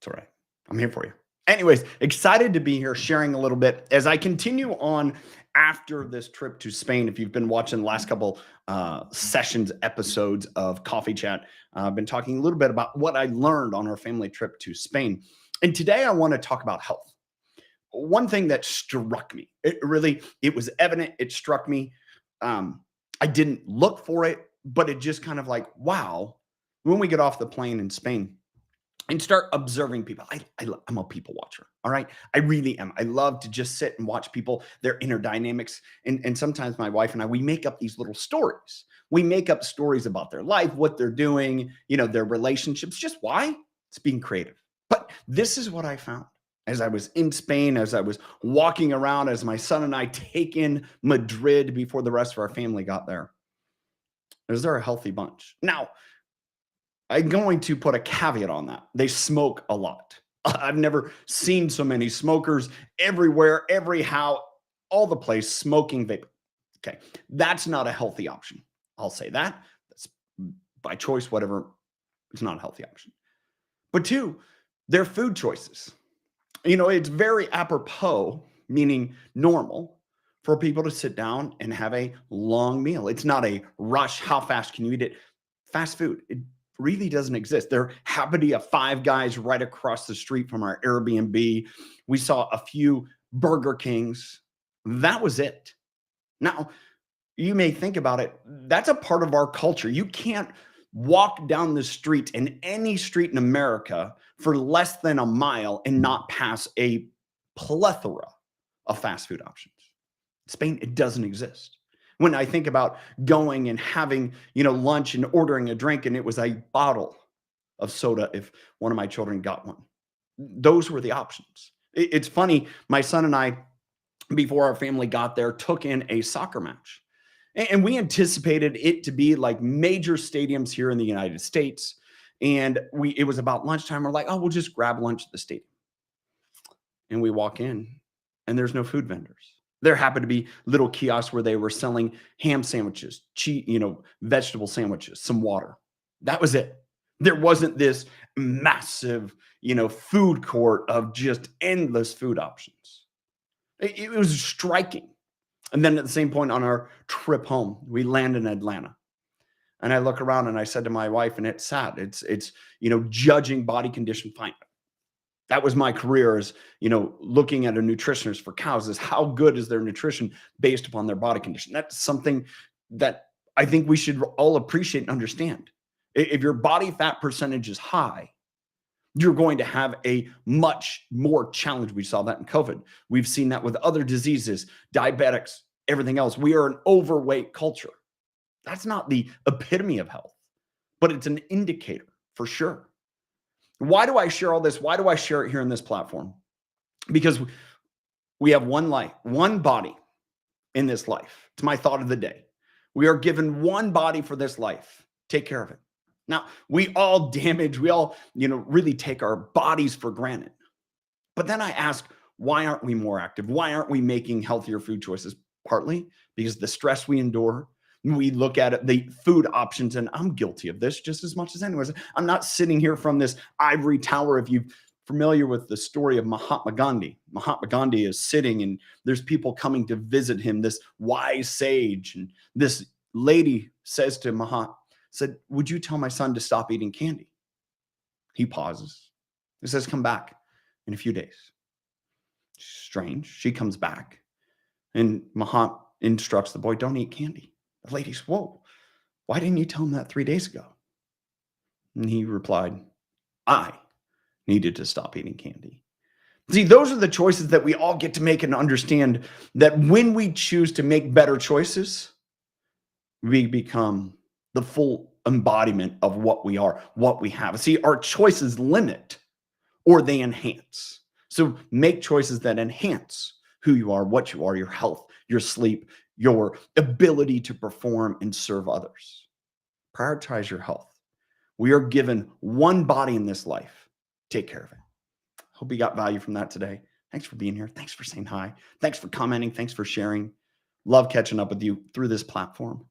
It's all right. I'm here for you. Anyways, excited to be here sharing a little bit as I continue on after this trip to Spain. If you've been watching the last couple sessions, episodes of Coffee Chat, I've been talking a little bit about what I learned on our family trip to Spain. And today I want to talk about health. One thing that struck me, it was evident, it struck me. Um, I didn't look for it, but it just kind of like, wow, when we get off the plane in Spain, and start observing people. I'm a people watcher. All right. I really am. I love to just sit and watch people, their inner dynamics. And sometimes my wife and I, we make up these little stories. We make up stories about their life, what they're doing, their relationships. Just why? It's being creative. But this is what I found as I was in Spain, as I was walking around, as my son and I take in Madrid before the rest of our family got there. Is there a healthy bunch? Now, I'm going to put a caveat on that. They smoke a lot. I've never seen so many smokers everywhere, every how, all the place smoking vape. Okay, that's not a healthy option. I'll say that. That's by choice, whatever. It's not a healthy option. But two, their food choices. It's very apropos, meaning normal, for people to sit down and have a long meal. It's not a rush. How fast can you eat it? Fast food. It really doesn't exist. There happened to be a Five Guys right across the street from our Airbnb. We saw a few Burger Kings. That was it. Now, you may think about it. That's a part of our culture. You can't walk down the street in any street in America for less than a mile and not pass a plethora of fast food options. Spain, it doesn't exist. When I think about going and having, lunch and ordering a drink, and it was a bottle of soda if one of my children got one. Those were the options. It's funny, my son and I, before our family got there, took in a soccer match. And we anticipated it to be like major stadiums here in the United States. And it was about lunchtime. We're like, oh, we'll just grab lunch at the stadium. And we walk in, and there's no food vendors. There happened to be little kiosks where they were selling ham sandwiches, vegetable sandwiches, some water. That was it. There wasn't this massive, food court of just endless food options. It was striking. And then at the same point on our trip home, we land in Atlanta. And I look around and I said to my wife, and it's sad. It's judging body condition fine. That was my career as, looking at a nutritionist for cows is how good is their nutrition based upon their body condition. That's something that I think we should all appreciate and understand. If your body fat percentage is high, you're going to have a much more challenge. We saw that in COVID. We've seen that with other diseases, diabetics, everything else. We are an overweight culture. That's not the epitome of health, but it's an indicator for sure. Why do I share all this? Why do I share it here in this platform? Because we have one life, one body in this life. It's my thought of the day. We are given one body for this life. Take care of it. Now, we all really take our bodies for granted. But then I ask, why aren't we more active? Why aren't we making healthier food choices? Partly because the stress we endure. We look at it, the food options, and I'm guilty of this just as much as anyone. I'm not sitting here from this ivory tower. If you're familiar with the story of Mahatma Gandhi is sitting and there's people coming to visit him, this wise sage. And this lady says to Mahatma, would you tell my son to stop eating candy? He pauses. He says, come back in a few days. Strange. She comes back and Mahatma instructs the boy, don't eat candy. The lady says, whoa, why didn't you tell him that 3 days ago? And he replied, I needed to stop eating candy. See, those are the choices that we all get to make and understand that when we choose to make better choices, we become the full embodiment of what we are, what we have. See, our choices limit or they enhance. So make choices that enhance who you are, what you are, your health, your sleep, your ability to perform and serve others. Prioritize your health. We are given one body in this life. Take care of it. Hope you got value from that today. Thanks for being here. Thanks for saying hi. Thanks for commenting. Thanks for sharing. Love catching up with you through this platform.